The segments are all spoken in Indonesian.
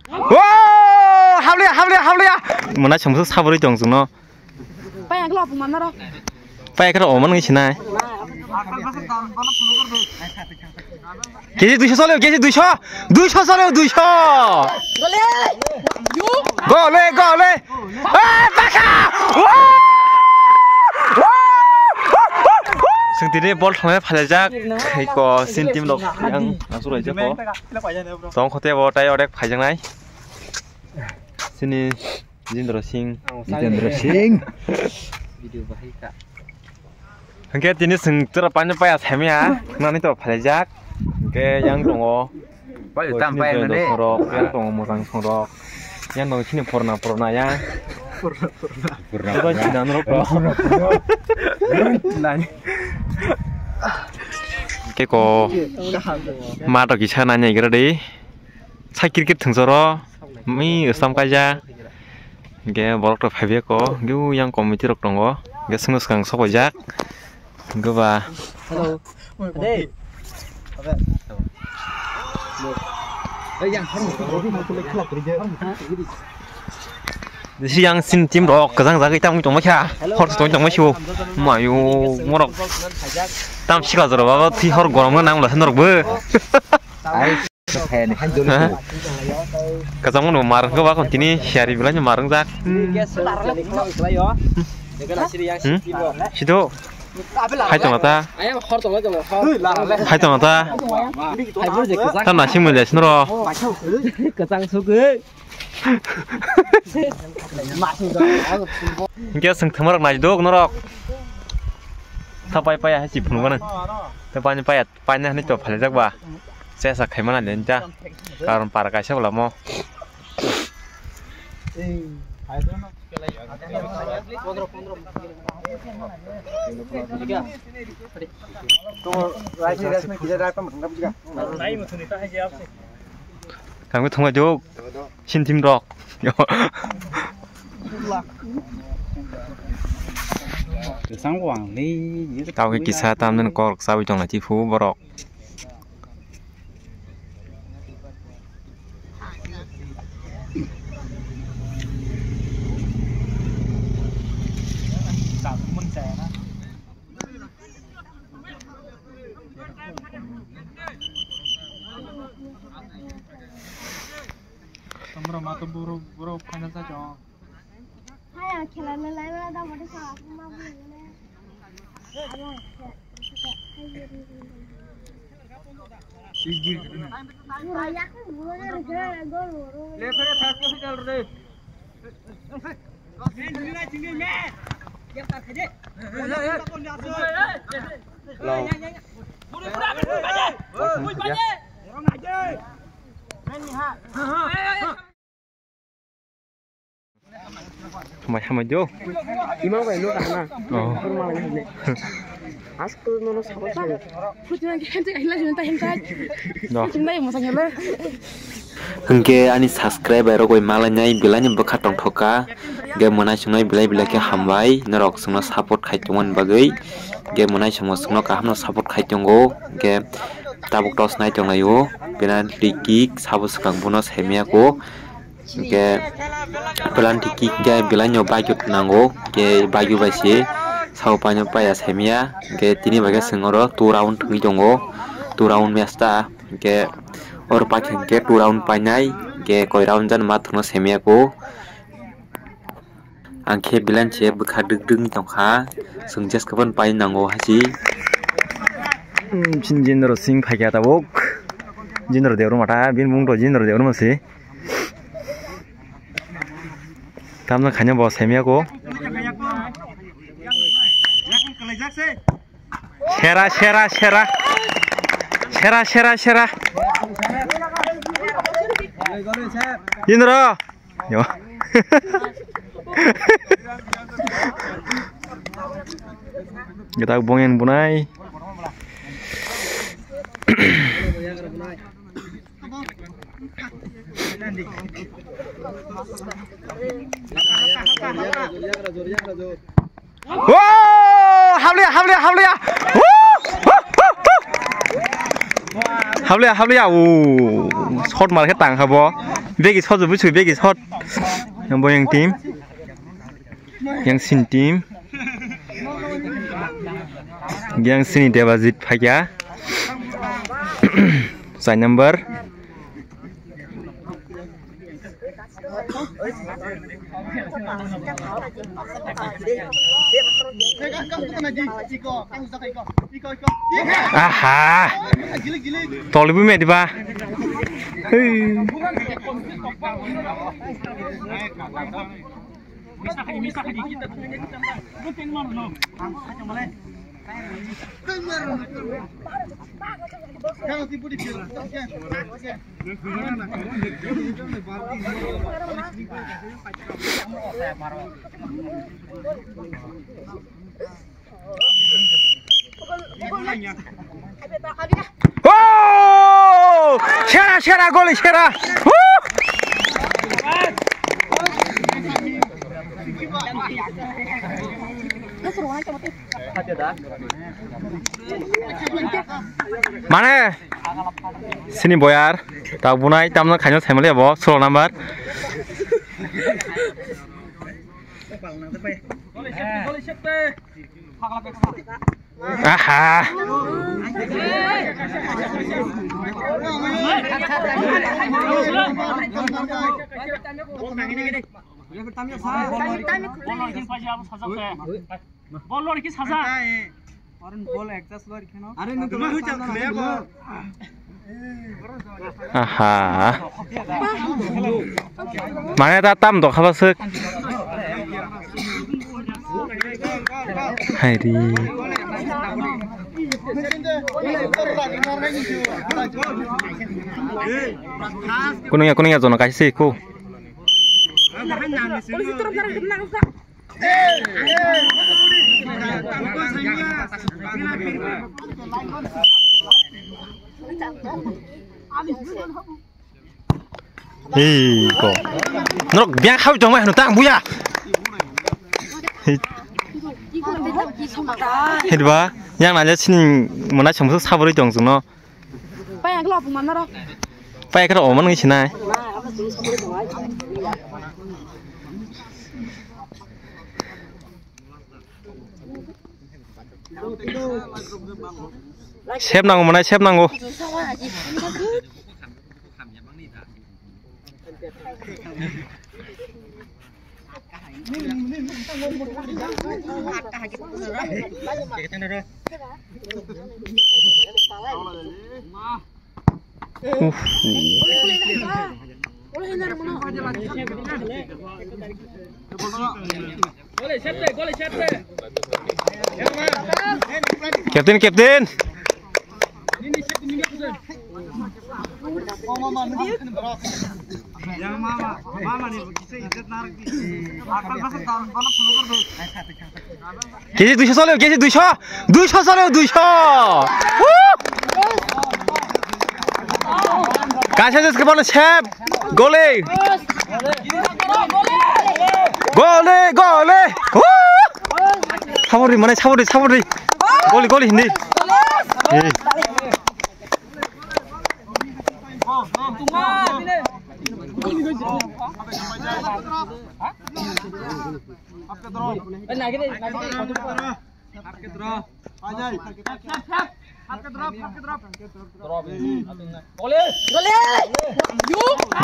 Wow, hablia. Mana chồng sức saburi chồng chúng nó. Bay cái lọp mà nó đâu. Bay cái lọp mà nó này. Cái gì 200 살려, cái gì 200 살려, 200. Gole. Ah, baka. Sừng tí này ball thằng này phải ra cái có xin tim độc yang langsung aja kok. Tong khote bo tai orek phải jang này. Sini Jindro Singh. Video bahaya kak. Hangke tini sừng terapannya payah semi ya. Nanti tuh phải ra cái yang dongo. Phải tam pay nữa đấy. Yang dongo musang sorok. Yang dongo sini porna ya. Itu Cina nurut. Cái cô mà đọc cái chân này cái đấy sai kia 등서로 미 으쌈까지 이게 뭐라고 phải biết có cái yang có mấy được đồng có cái 승우 강서 보자 그거 봐. Hello. Đây. Đây yang thì yang xin tim đó cái răng ra cái trong mấy cha họ trong mấy chiu mà yêu mua được tam 시가 들어 봐봐 thì họ gọi nó năng là thân được bơ cái trong nó marang cái bác còn tí ní share đi lên marang ra 시도 하이점마다 땀 나시면 내시노라 이게 승트머럭 나지도 그노럭 타 빠이빠이 하지 부는 거는 타 빠이빠이 빠이는 하는 또 발작 봐 세사 갈만 안 된자 가론 빠라가 셔올라 뭐 강구 통화죠 신팀덕 tao cái kisa tam nên có sao trong là chi phú bờ rọc buru panas saja. Hai, kalian lelai ada mau disah aku mau beli. Mày hàm vô. Imam vậy luôn à? Hingga ani subscriber koi malanya bilanya bekat tong thoka ge monai sungai bilai ke hambai norok sungno support khaitongan bagai ge monai sungno ka hamno support khaitongo ge tabuk tos nai tong layo bina tikik sabu sekang buno semia ko ge pelan tikik ge bilanyo bajut nango ge baju basi sau panyo paya semia ge tini bagai sengoro 2 round thngi jongo 2 round mesta ge और पाखिन के 2 राउंड पाइनाय के कोई राउंड जन माथनो सेमिया को आंखे बिलान चे बखाดึกतंखा संजेस कबन पाइ नांगो हासि जिनरो सिंह फाइया ताबोक जिनरो देवरो माथा बिन मुंग जिनरो देवरो मसे तामना खाnya bawa सेमिया को शेरा Indra, yo. Kita hubungin bunai. Wow, hablia. habli shot mal ke tang habo begi shot bu chui begi shot yang boyang team yang sin team yang sini Debajit Phaya sign number aha tolibu me diba oh shera gol shera mana sini boyar tak bunai tamna khanyo thaimale abo 16 number aha aha mana ta tam do khabasuk hairi kuning jono kasih ku kok nrok biang khau jong mai hnu tang buya hedba yang nanya sini mana chomsu sabori jong jung no Pak yang kelop mana rok? pai ka o man ngi chinai chef nango mana chef nango Kapten Keji 200 soleo, keji 200 soleo 200. Kasih ke bola chef. Gole. Sabori mana sabori. Gole hindi.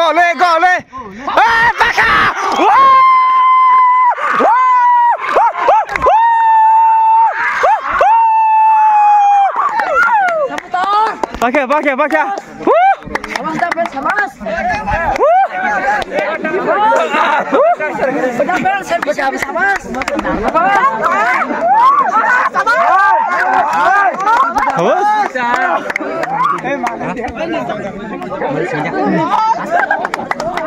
Gole. Baka! Baka.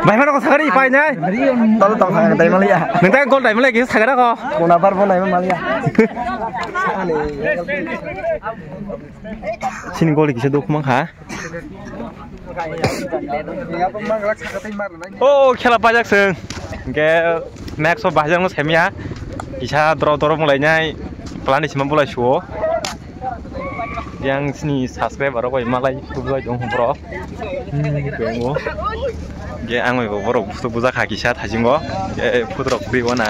Baik mana kau sagari ipai nya? Tolong tong dari Malaysia. Nentang gol dari Malaysia kita sagara kau. Kunabar pun dari Malaysia. Sini gol kisah dua kumang ha? Oh, खेला pajak seng. Ke next of bahasa ngus hemia. Kisah draw mulainya pelan di cuma bola show. yang sini subscriber rok malai buat dong bro bengo ge angoi bro bustu buza kaki sat hajingo ge pudrok biwana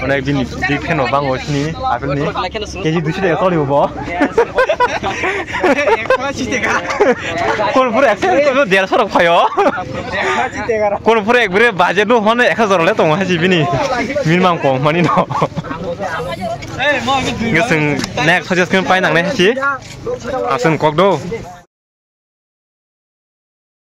onek bini di peno bango sini apel ni keji 200 টাকা করি হবো কোন পুরো অ্যাক্সিডেন্ট তো 150 টাকা পায়ো কোন পুরো একবারে বাজেট নো হনে 1000 লে তং হাজি বিনি মিনিমাম কম মানি ন গেসং নেক্সট সাজেস্ট kan পাই নাংনে হাসি আসুন ককদো